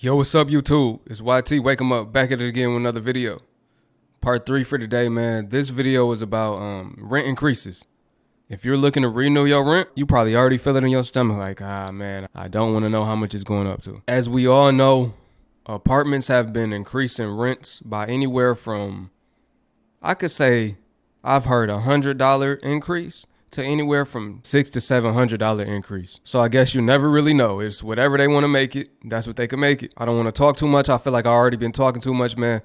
Yo, what's up, YouTube? It's YT. Wake 'em up. Back at it again with another video. Part 3 for today, man. This video is about rent increases. If you're looking to renew your rent, you probably already feel it in your stomach like, man, I don't want to know how much it's going up to. As we all know, apartments have been increasing rents by anywhere from, I could say, I've heard $100 increase to anywhere from $600 to $700 increase. So I guess you never really know. It's whatever they want to make it. That's what they can make it. I don't want to talk too much. I feel like I already been talking too much, man.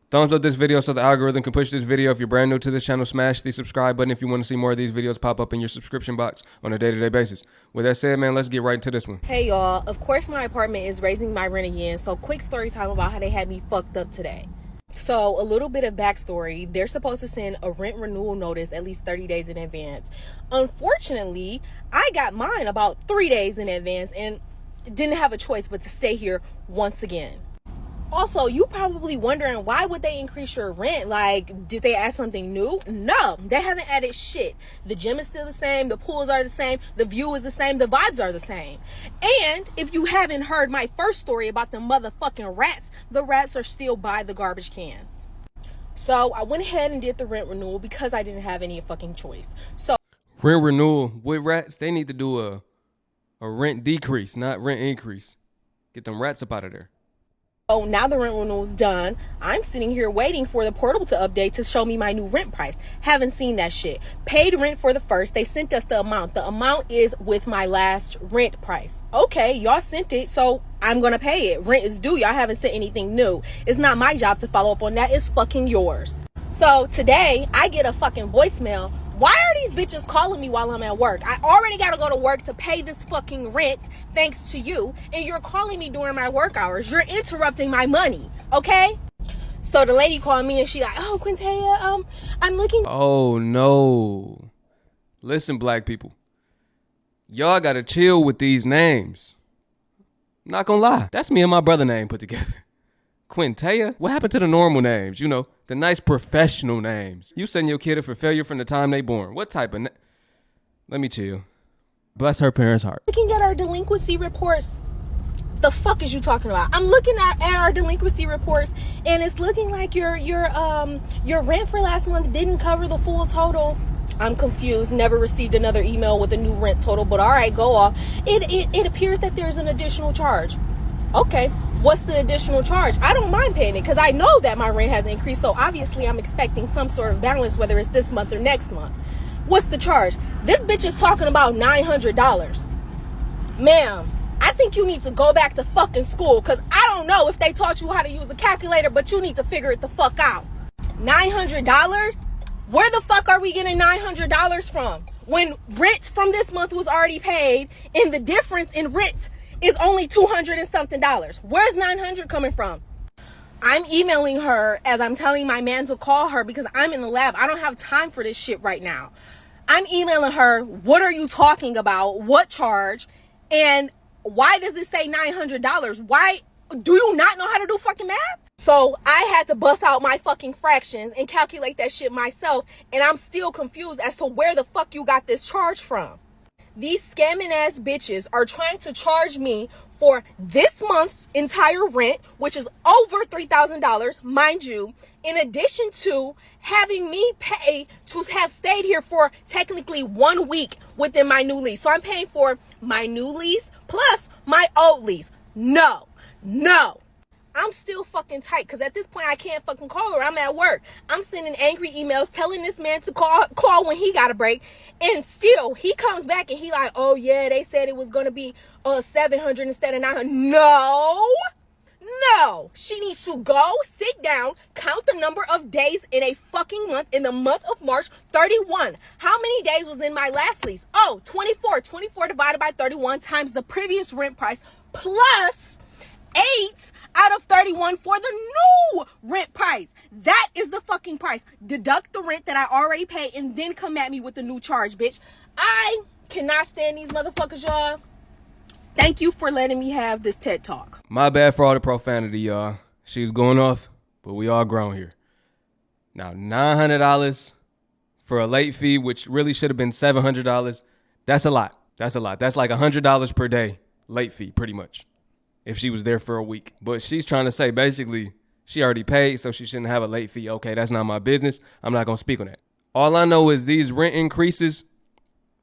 Thumbs up this video so the algorithm can push this video. If you're brand new to this channel, smash the subscribe button if you want to see more of these videos pop up in your subscription box on a day-to-day basis. With that said, man, let's get right into this one. Hey y'all, of course my apartment is raising my rent again, so quick story time about how they had me fucked up today. So a little bit of backstory. They're supposed to send a rent renewal notice at least 30 days in advance. Unfortunately, I got mine about 3 days in advance and didn't have a choice but to stay here once again. Also, you probably wondering, why would they increase your rent? Like, did they add something new? No, they haven't added shit. The gym is still the same, the pools are the same, the view is the same, the vibes are the same. And if you haven't heard my first story about the motherfucking rats, the rats are still by the garbage cans. So I went ahead and did the rent renewal because I didn't have any fucking choice. So Rent renewal with rats, they need to do a rent decrease, not rent increase. Get them rats up out of there. Oh, now the rent renewal's done. I'm sitting here waiting for the portal to update to show me my new rent price. Haven't seen that shit. Paid rent for the first. They sent us the amount. The amount is with my last rent price. Okay, y'all sent it, so I'm gonna pay it. Rent is due. Y'all haven't sent anything new. It's not my job to follow up on that. It's fucking yours. So today, I get a fucking voicemail. Why are these bitches calling me while I'm at work? I already gotta go to work to pay this fucking rent thanks to you, and you're calling me during my work hours. You're interrupting my money, okay? So the lady called me and she like, oh, Quintea, I'm looking. Oh, no. Listen, black people. Y'all gotta chill with these names. Not gonna lie. That's me and my brother name put together. Quintea? What happened to the normal names? You know, the nice professional names. You send your kid up for failure from the time they born. What type of Let me chill. Bless her parents' heart. Looking at our delinquency reports. The fuck is you talking about? I'm looking at our delinquency reports and it's looking like your rent for last month didn't cover the full total. I'm confused. Never received another email with a new rent total, but all right, go off. It appears that there's an additional charge. Okay, what's the additional charge? I don't mind paying it because I know that my rent has increased, so obviously I'm expecting some sort of balance, whether it's this month or next month. What's the charge? This bitch is talking about $900. Ma'am, I think you need to go back to fucking school because I don't know if they taught you how to use a calculator, but you need to figure it the fuck out. $900? Where the fuck are we getting $900 from? When rent from this month was already paid and the difference in rent is only $200 and something. Where's $900 coming from? I'm emailing her as I'm telling my man to call her because I'm in the lab. I don't have time for this shit right now. I'm emailing her, what are you talking about? What charge? And why does it say $900? Why do you not know how to do fucking math? So I had to bust out my fucking fractions and calculate that shit myself, and I'm still confused as to where the fuck you got this charge from. These scamming ass bitches are trying to charge me for this month's entire rent, which is over $3,000, mind you, in addition to having me pay to have stayed here for technically 1 week within my new lease. So I'm paying for my new lease plus my old lease. No. I'm still fucking tight because at this point I can't fucking call her. I'm at work. I'm sending angry emails telling this man to call when he got a break, and still he comes back and he like, oh yeah, they said it was gonna be 700 instead of 900. No, she needs to go sit down, count the number of days in a fucking month. In the month of March, 31. How many days was in my last lease? Oh, 24 divided by 31 times the previous rent price plus 8 out of 31 for the new rent price. That is the fucking price. Deduct the rent that I already paid and then come at me with the new charge, bitch. I cannot stand these motherfuckers, y'all. Thank you for letting me have this TED Talk. My bad for all the profanity, y'all. She was going off, but we all grown here. Now, $900 for a late fee, which really should have been $700. That's a lot. That's like $100 per day late fee, pretty much. if she was there for a week. But she's trying to say basically she already paid, so she shouldn't have a late fee. Okay, that's not my business. I'm not going to speak on that. All I know is these rent increases,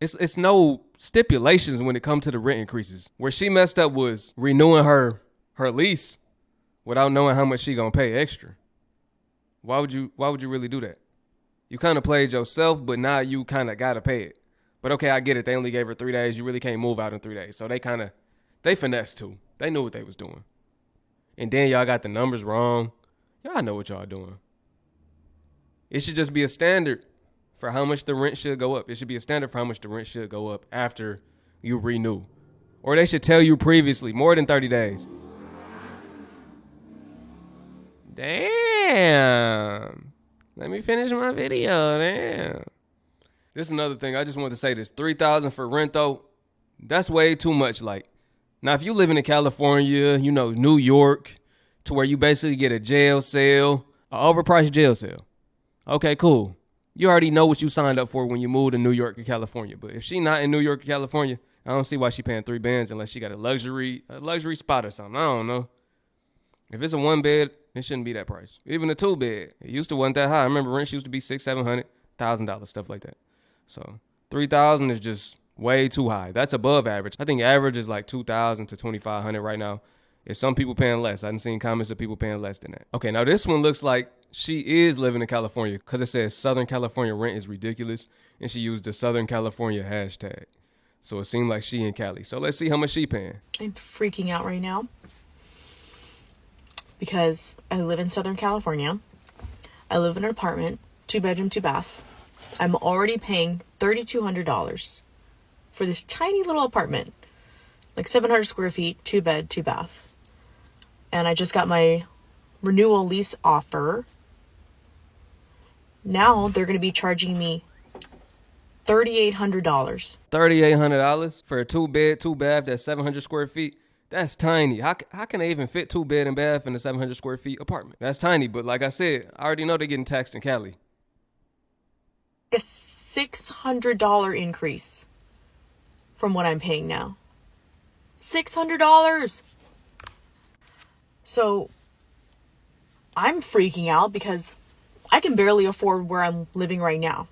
it's no stipulations when it comes to the rent increases. Where she messed up was renewing her lease without knowing how much she going to pay extra. Why would you really do that? You kind of played yourself, but now you kind of got to pay it. But okay, I get it. They only gave her 3 days. You really can't move out in 3 days. So they finessed too. They knew what they was doing. And then y'all got the numbers wrong. Y'all know what y'all doing. It should just be a standard for how much the rent should go up. It should be a standard for how much the rent should go up after you renew. Or they should tell you previously, more than 30 days. Damn. Let me finish my video. Damn. This is another thing. I just wanted to say this. $3,000 for rent though, that's way too much. Like, now if you living in California, you know, New York, to where you basically get a jail cell, an overpriced jail cell. Okay, cool. You already know what you signed up for when you moved to New York or California. But if she not in New York or California, I don't see why she paying $3,000 unless she got a luxury spot or something. I don't know. If it's a 1 bed, it shouldn't be that price. Even a 2 bed, it used to wasn't that high. I remember rent used to be $600, $700, stuff like that. So $3,000 is just way too high. That's above average. I think average is like $2,000 to $2,500 right now. It's some people paying less. I done seen comments of people paying less than that. Okay, now this one looks like she is living in California because it says Southern California rent is ridiculous, and she used the Southern California hashtag. So it seemed like she in Cali. So let's see how much she paying. I'm freaking out right now because I live in Southern California. I live in an apartment, 2 bedroom, 2 bath. I'm already paying $3,200 for this tiny little apartment, like 700 square feet, 2 bed, 2 bath. And I just got my renewal lease offer. Now they're going to be charging me $3,800. $3,800 for a 2 bed, 2 bath that's 700 square feet. That's tiny. How can they even fit 2 bed and bath in a 700 square feet apartment? That's tiny, but like I said, I already know they're getting taxed in Cali. A $600 increase from what I'm paying now. $600. So I'm freaking out because I can barely afford where I'm living right now.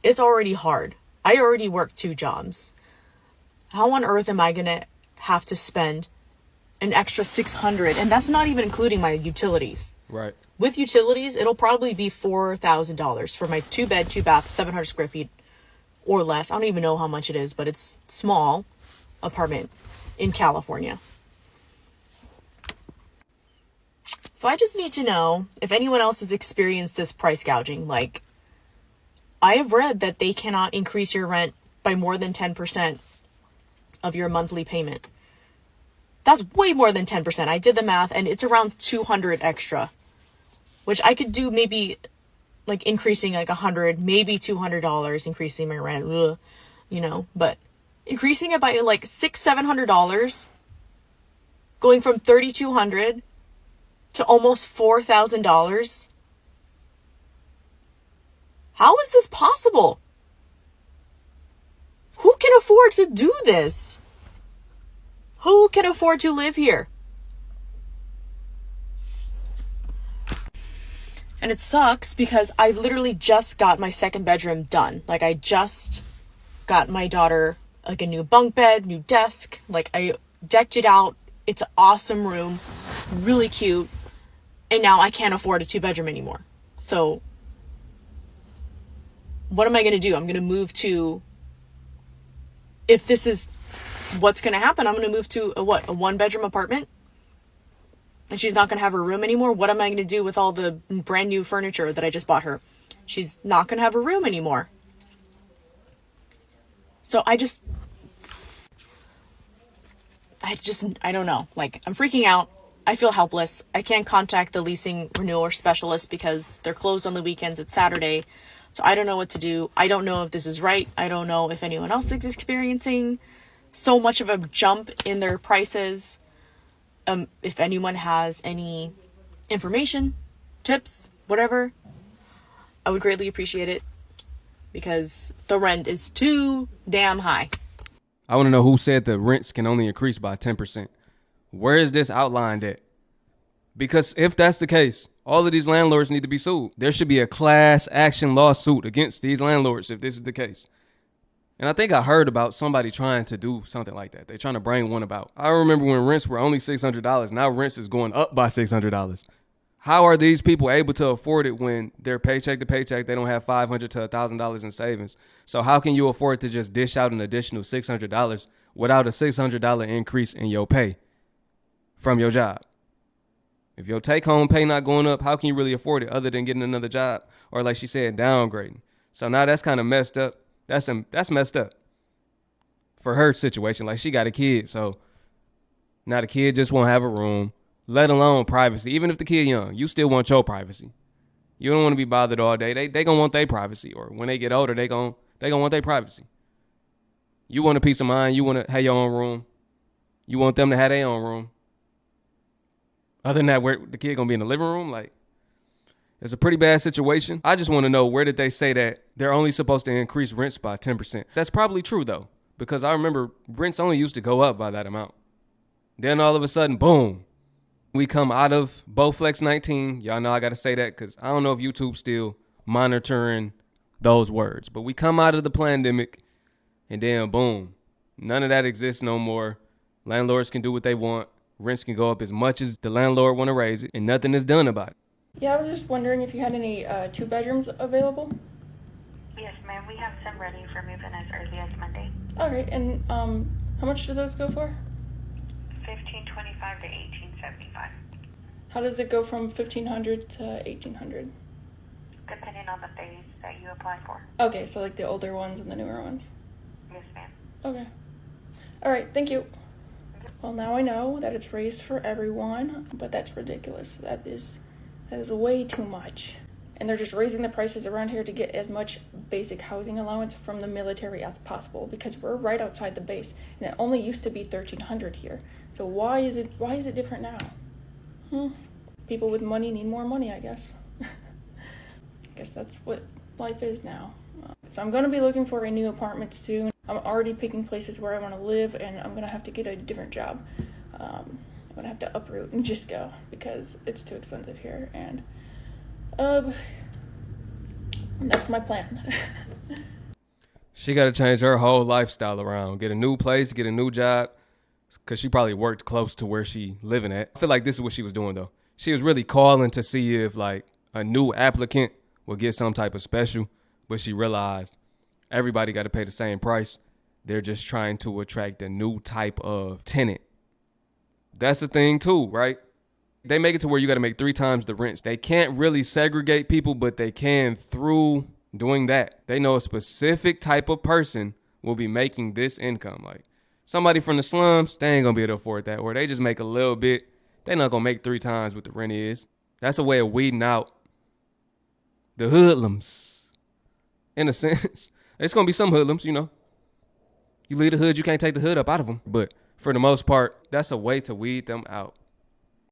It's already hard. I already work 2 jobs. How on earth am I going to have to spend an extra $600? And that's not even including my utilities. Right. With utilities, it'll probably be $4,000 for my 2 bed, 2 bath, 700 square feet or less. I don't even know how much it is, but it's small apartment in California. So I just need to know if anyone else has experienced this price gouging. Like, I have read that they cannot increase your rent by more than 10% of your monthly payment. That's way more than 10%. I did the math and it's around $200 extra, which I could do maybe like increasing like $100, maybe $200, increasing my rent, you know, but increasing it by like $600-$700, going from $3,200 to almost $4,000. How is this possible? Who can afford to do this? Who can afford to live here? And it sucks because I literally just got my 2nd bedroom done. Like, I just got my daughter like a new bunk bed, new desk. Like, I decked it out. It's an awesome room, really cute. And now I can't afford a 2 bedroom anymore. So what am I going to do? I'm going to move to, if this is what's going to happen, I'm going to move to a 1 bedroom apartment. And she's not going to have her room anymore. What am I going to do with all the brand new furniture that I just bought her? She's not going to have a room anymore. So I don't know. Like, I'm freaking out. I feel helpless. I can't contact the leasing renewal specialist because they're closed on the weekends. It's Saturday. So I don't know what to do. I don't know if this is right. I don't know if anyone else is experiencing so much of a jump in their prices. If anyone has any information, tips, whatever, I would greatly appreciate it because the rent is too damn high. I want to know who said the rents can only increase by 10%. Where is this outlined at? Because if that's the case, all of these landlords need to be sued. There should be a class action lawsuit against these landlords if this is the case. And I think I heard about somebody trying to do something like that. They're trying to bring one about. I remember when rents were only $600. Now rents is going up by $600. How are these people able to afford it when they're paycheck to paycheck? They don't have $500 to $1,000 in savings. So how can you afford to just dish out an additional $600 without a $600 increase in your pay from your job? If your take-home pay not going up, how can you really afford it other than getting another job? Or like she said, downgrading. So now that's kind of messed up. That's messed up for her situation. Like she got a kid, so now the kid just won't have a room, let alone privacy. Even if the kid young, you still want your privacy. You don't want to be bothered all day. They gonna want their privacy, or when they get older, they gonna want their privacy. You want a peace of mind. You want to have your own room. You want them to have their own room. Other than that, where the kid gonna be in the living room? Like, it's a pretty bad situation. I just want to know, where did they say that they're only supposed to increase rents by 10%? That's probably true though, because I remember rents only used to go up by that amount. Then all of a sudden, boom, we come out of Bowflex 19. Y'all know I got to say that because I don't know if YouTube's still monitoring those words, but we come out of the pandemic and then boom, none of that exists no more. Landlords can do what they want. Rents can go up as much as the landlord want to raise it, and nothing is done about it. Yeah, I was just wondering if you had any 2 bedrooms available. Yes, ma'am. We have some ready for move-in as early as Monday. All right, and how much do those go for? $1,525 to $1,875, How does it go from $1,500 to $1,800? depending on the phase that you apply for. Okay, so like the older ones and the newer ones. Yes, ma'am. Okay. All right, thank you. Well, now I know that it's raised for everyone, but that's ridiculous. That is way too much. And they're just raising the prices around here to get as much basic housing allowance from the military as possible, because we're right outside the base, and it only used to be $1,300 here. So why is it different now? People with money need more money, I guess. I guess that's what life is now. So I'm going to be looking for a new apartment soon. I'm already picking places where I want to live, and I'm going to have to get a different job. I'm going to have to uproot and just go because it's too expensive here. And that's my plan. She got to change her whole lifestyle around, get a new place, get a new job, because she probably worked close to where she living at. I feel like this is what she was doing, though. She was really calling to see if, like, a new applicant would get some type of special, but she realized everybody got to pay the same price. They're just trying to attract a new type of tenant. That's the thing, too, right? They make it to where you got to make 3 times the rents. They can't really segregate people, but they can through doing that. They know a specific type of person will be making this income. Like somebody from the slums, they ain't going to be able to afford that. Or they just make a little bit. They're not going to make 3 times what the rent is. That's a way of weeding out the hoodlums. In a sense, it's going to be some hoodlums, you know. You leave the hood, you can't take the hood up out of them. But for the most part, that's a way to weed them out.